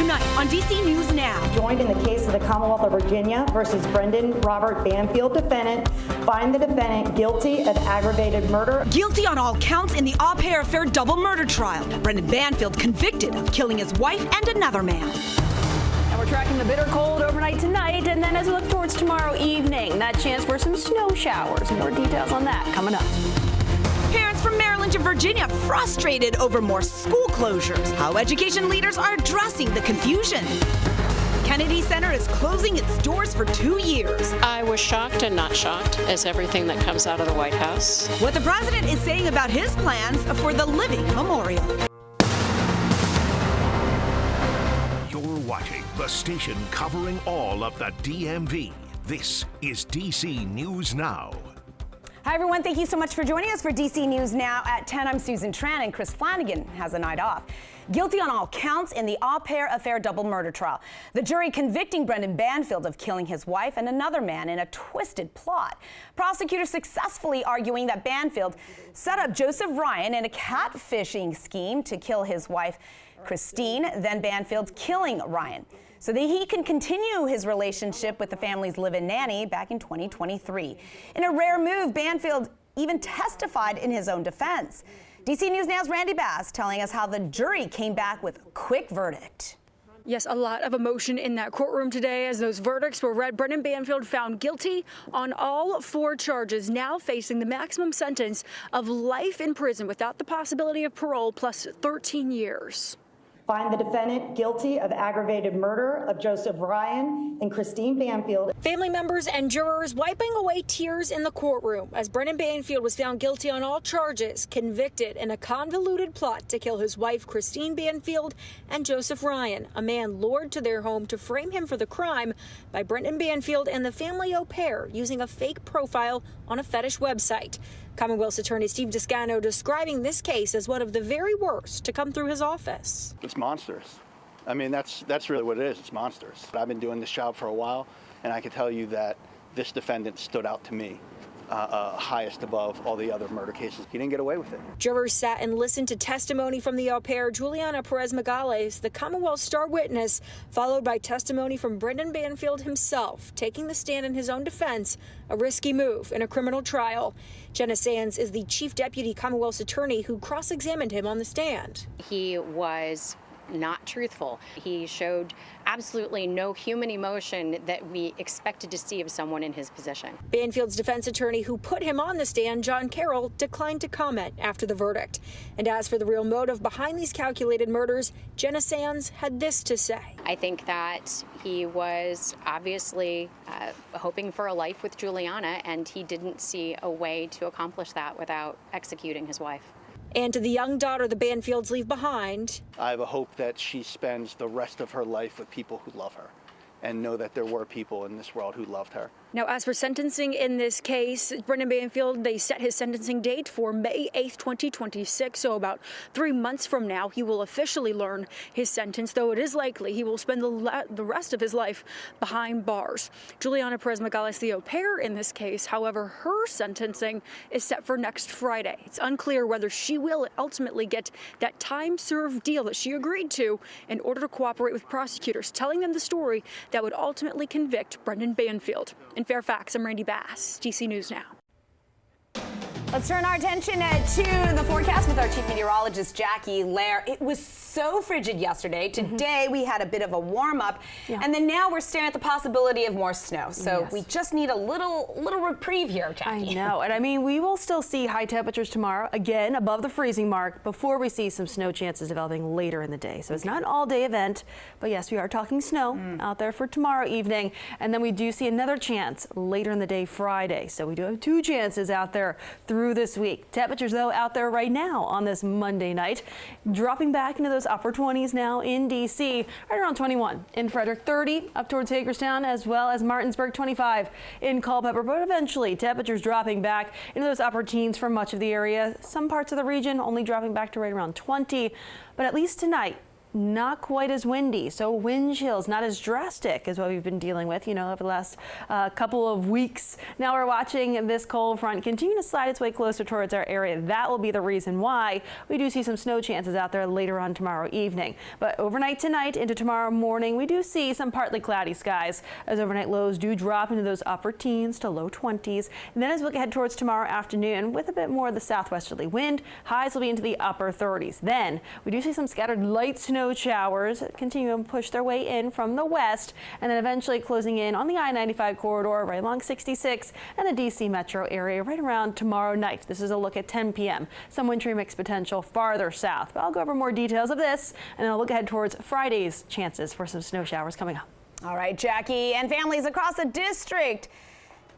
Tonight on DC News Now. Joined in the case of the Commonwealth of Virginia versus Brendan Robert Banfield defendant, find the defendant guilty of aggravated murder. Guilty on all counts in the Au Pair Affair double murder trial. Brendan Banfield convicted of killing his wife and another man. And we're tracking the bitter cold overnight tonight, and then as we look towards tomorrow evening, that chance for some snow showers. More details on that coming up. Parents from Maryland to Virginia frustrated over more school closures. How education leaders are addressing the confusion. Kennedy Center is closing its doors for 2 years. I was shocked and not shocked, as everything that comes out of the White House. What the president is saying about his plans for the Living Memorial. You're watching the station covering all of the DMV. This is DC News Now. Hi, everyone. Thank you so much for joining us for DC News Now at 10. I'm Susan Tran, and Chris Flanagan has a night off. Guilty on all counts in the Au Pair Affair double murder trial. The jury convicting Brendan Banfield of killing his wife and another man in a twisted plot. Prosecutors successfully arguing that Banfield set up Joseph Ryan in a catfishing scheme to kill his wife, Christine, then Banfield killing Ryan, so that he can continue his relationship with the family's live-in nanny back in 2023. In a rare move, Banfield even testified in his own defense. DC News Now's Randy Bass telling us how the jury came back with a quick verdict. Yes, a lot of emotion in that courtroom today as those verdicts were read. Brendan Banfield found guilty on all 4 charges, now facing the maximum sentence of life in prison without the possibility of parole, plus 13 years. Find the defendant guilty of aggravated murder of Joseph Ryan and Christine Banfield. Family members and jurors wiping away tears in the courtroom as Brendan Banfield was found guilty on all charges, convicted in a convoluted plot to kill his wife, Christine Banfield, and Joseph Ryan, a man lured to their home to frame him for the crime by Brendan Banfield and the family au pair using a fake profile on a fetish website. Commonwealth's attorney Steve Descano describing this case as one of the very worst to come through his office. It's monstrous. I mean, that's really what it is. It's monstrous. I've been doing this job for a while, and I can tell you that this defendant stood out to me highest above all the other murder cases. He didn't get away with it. Jurors sat and listened to testimony from the au pair, Juliana Perez Magales, the Commonwealth's star witness, followed by testimony from Brendan Banfield himself, taking the stand in his own defense, a risky move in a criminal trial. Jenna Sands is the chief deputy Commonwealth's attorney who cross-examined him on the stand. He was not truthful. He showed absolutely no human emotion that we expected to see of someone in his position. Banfield's defense attorney who put him on the stand, John Carroll, declined to comment after the verdict. And as for the real motive behind these calculated murders, Jenna Sands had this to say. I think that he was obviously hoping for a life with Juliana, and he didn't see a way to accomplish that without executing his wife. And to the young daughter the Banfields leave behind, I have a hope that she spends the rest of her life with people who love her and know that there were people in this world who loved her. Now, as for sentencing in this case, Brendan Banfield, they set his sentencing date for May 8th, 2026. So about 3 months from now, he will officially learn his sentence, though it is likely he will spend the rest of his life behind bars. Juliana Perez Magales, the au pair in this case, however, her sentencing is set for next Friday. It's unclear whether she will ultimately get that time-served deal that she agreed to in order to cooperate with prosecutors, telling them the story that would ultimately convict Brendan Banfield. In Fairfax, I'm Randy Bass, DC News Now. Let's turn our attention to the forecast with our chief meteorologist, Jackie Lair. It was so frigid yesterday. Today, we had a bit of a warm-up, and then now we're staring at the possibility of more snow. So we just need a little reprieve here, Jackie. I know, and I mean, we will still see high temperatures tomorrow, again, above the freezing mark, before we see some snow chances developing later in the day. So it's not an all-day event, but yes, we are talking snow out there for tomorrow evening. And then we do see another chance later in the day Friday. So we do have 2 chances out there through this week. Temperatures, though, out there right now on this Monday night, dropping back into those upper 20s now in D.C., right around 21 in Frederick, 30 up towards Hagerstown, as well as Martinsburg, 25 in Culpeper. But eventually, temperatures dropping back into those upper teens for much of the area. Some parts of the region only dropping back to right around 20. But at least tonight, not quite as windy. So wind chills, not as drastic as what we've been dealing with, over the last couple of weeks. Now we're watching this cold front continue to slide its way closer towards our area. That will be the reason why we do see some snow chances out there later on tomorrow evening. But overnight tonight into tomorrow morning, we do see some partly cloudy skies as overnight lows do drop into those upper teens to low 20s. And then as we look ahead towards tomorrow afternoon with a bit more of the southwesterly wind, highs will be into the upper 30s. Then we do see some scattered light snow showers continue to push their way in from the west and then eventually closing in on the I-95 corridor right along 66 and the DC metro area right around tomorrow night. This is a look at 10 p.m. Some wintry mix potential farther south. But I'll go over more details of this and then I'll look ahead towards Friday's chances for some snow showers coming up. All right, Jackie, and families across the district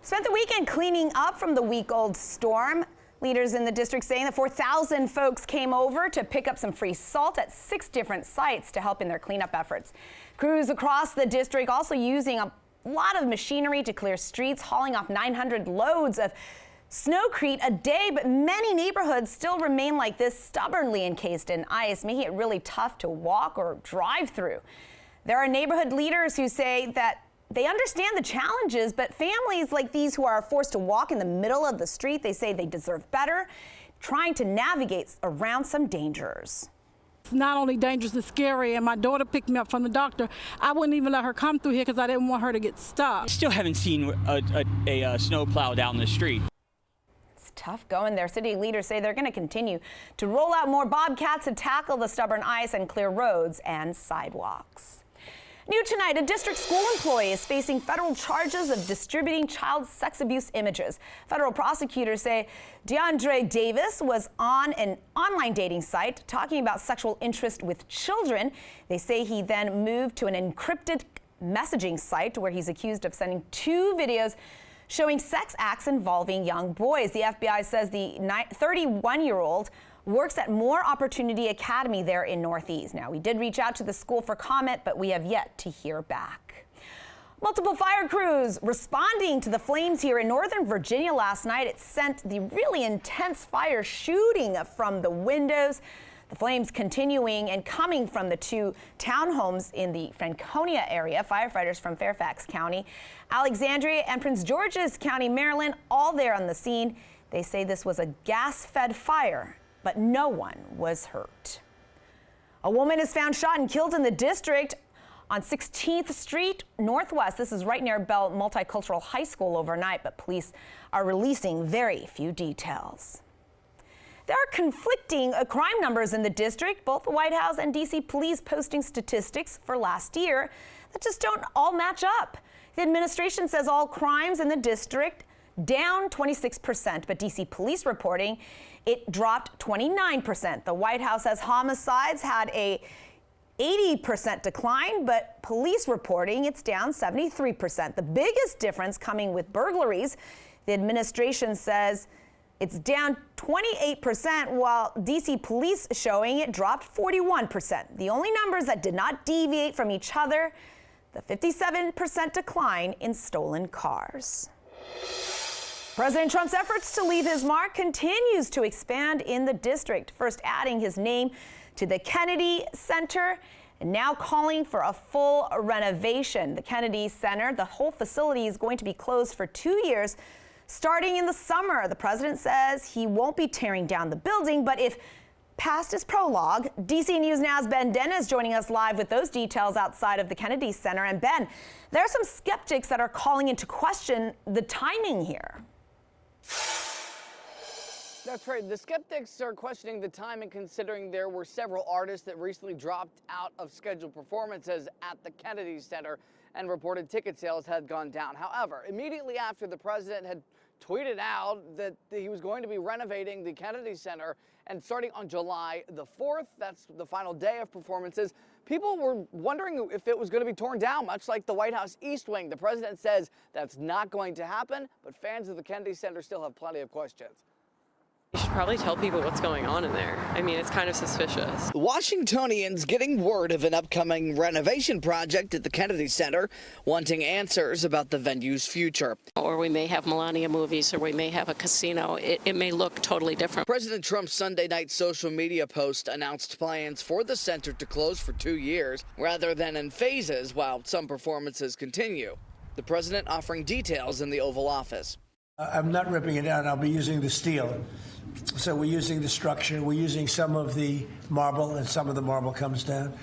spent the weekend cleaning up from the week-old storm. Leaders in the district saying that 4,000 folks came over to pick up some free salt at 6 different sites to help in their cleanup efforts. Crews across the district also using a lot of machinery to clear streets, hauling off 900 loads of snowcrete a day, but many neighborhoods still remain like this, stubbornly encased in ice, making it really tough to walk or drive through. There are neighborhood leaders who say that they understand the challenges, but families like these who are forced to walk in the middle of the street, they say they deserve better, trying to navigate around some dangers. It's not only dangerous, it's scary, and my daughter picked me up from the doctor. I wouldn't even let her come through here because I didn't want her to get stuck. Still haven't seen a snowplow down the street. It's tough going there. City leaders say they're going to continue to roll out more bobcats to tackle the stubborn ice and clear roads and sidewalks. New tonight, a district school employee is facing federal charges of distributing child sex abuse images. Federal prosecutors say DeAndre Davis was on an online dating site talking about sexual interest with children. They say he then moved to an encrypted messaging site where he's accused of sending 2 videos showing sex acts involving young boys. The FBI says the 31-year-old works at More Opportunity Academy there in Northeast. Now, we did reach out to the school for comment, but we have yet to hear back. Multiple fire crews responding to the flames here in Northern Virginia last night. It sent the really intense fire shooting from the windows. The flames continuing and coming from the 2 townhomes in the Franconia area. Firefighters from Fairfax County, Alexandria, and Prince George's County, Maryland, all there on the scene. They say this was a gas-fed fire, but no one was hurt. A woman is found shot and killed in the district on 16th Street Northwest. This is right near Bell Multicultural High School overnight, but police are releasing very few details. There are conflicting crime numbers in the district, both the White House and DC police posting statistics for last year that just don't all match up. The administration says all crimes in the district down 26%, but DC police reporting it dropped 29%. The White House says homicides had a 80% decline, but police reporting it's down 73%. The biggest difference coming with burglaries. The administration says it's down 28%, while DC police showing it dropped 41%. The only numbers that did not deviate from each other, the 57% decline in stolen cars. President Trump's efforts to leave his mark continues to expand in the district, first adding his name to the Kennedy Center and now calling for a full renovation. The Kennedy Center, the whole facility is going to be closed for 2 years, starting in the summer. The president says he won't be tearing down the building, but if past his prologue, DC News Now's Ben Dennis joining us live with those details outside of the Kennedy Center. And Ben, there are some skeptics that are calling into question the timing here. That's right. The skeptics are questioning the timing, considering there were several artists that recently dropped out of scheduled performances at the Kennedy Center and reported ticket sales had gone down. However, immediately after the president had tweeted out that he was going to be renovating the Kennedy Center, and starting on July the 4th, that's the final day of performances, people were wondering if it was going to be torn down, much like the White House East Wing. The president says that's not going to happen, but fans of the Kennedy Center still have plenty of questions. You should probably tell people what's going on in there. I mean, it's kind of suspicious. Washingtonians getting word of an upcoming renovation project at the Kennedy Center, wanting answers about the venue's future. Or we may have Melania movies, or we may have a casino. It may look totally different. President Trump's Sunday night social media post announced plans for the center to close for 2 years, rather than in phases while some performances continue. The president offering details in the Oval Office. I'm not ripping it down. I'll be using the steel. So we're using the structure. We're using some of the marble, and some of the marble comes down.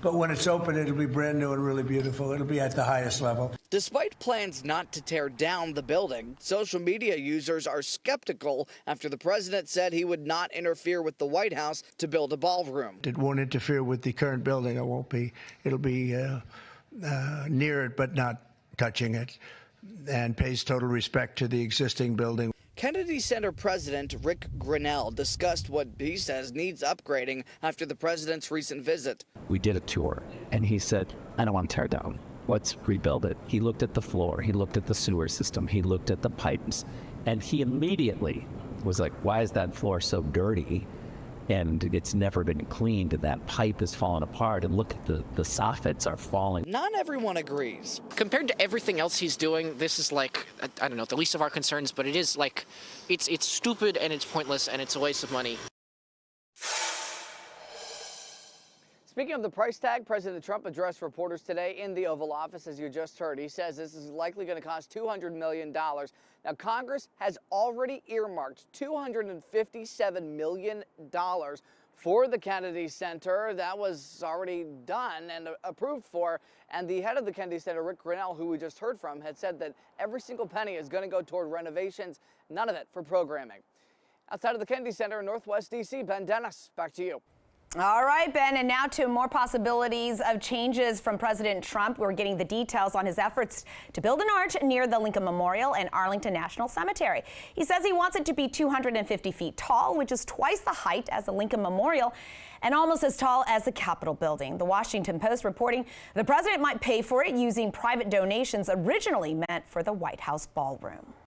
But when it's open, it'll be brand new and really beautiful. It'll be at the highest level. Despite plans not to tear down the building, social media users are skeptical after the president said he would not interfere with the White House to build a ballroom. It won't interfere with the current building. It'll be near it, but not touching it, and pays total respect to the existing building. Kennedy Center President Rick Grinnell discussed what he says needs upgrading after the president's recent visit. We did a tour, and he said, I don't want to tear it down. Let's rebuild it. He looked at the floor. He looked at the sewer system. He looked at the pipes. And he immediately was like, why is that floor so dirty? And it's never been cleaned, and that pipe is falling apart, and look at the soffits are falling. Not everyone agrees. Compared to everything else he's doing, this is like, I don't know, the least of our concerns, but it is like, it's stupid and it's pointless and it's a waste of money. Speaking of the price tag, President Trump addressed reporters today in the Oval Office, as you just heard. He says this is likely going to cost $200 million. Now, Congress has already earmarked $257 million for the Kennedy Center. That was already done and approved for. And the head of the Kennedy Center, Rick Grinnell, who we just heard from, had said that every single penny is going to go toward renovations, none of it for programming. Outside of the Kennedy Center in Northwest D.C., Ben Dennis, back to you. All right, Ben, and now to more possibilities of changes from President Trump. We're getting the details on his efforts to build an arch near the Lincoln Memorial and Arlington National Cemetery. He says he wants it to be 250 feet tall, which is twice the height as the Lincoln Memorial and almost as tall as the Capitol building. The Washington Post reporting the president might pay for it using private donations originally meant for the White House ballroom.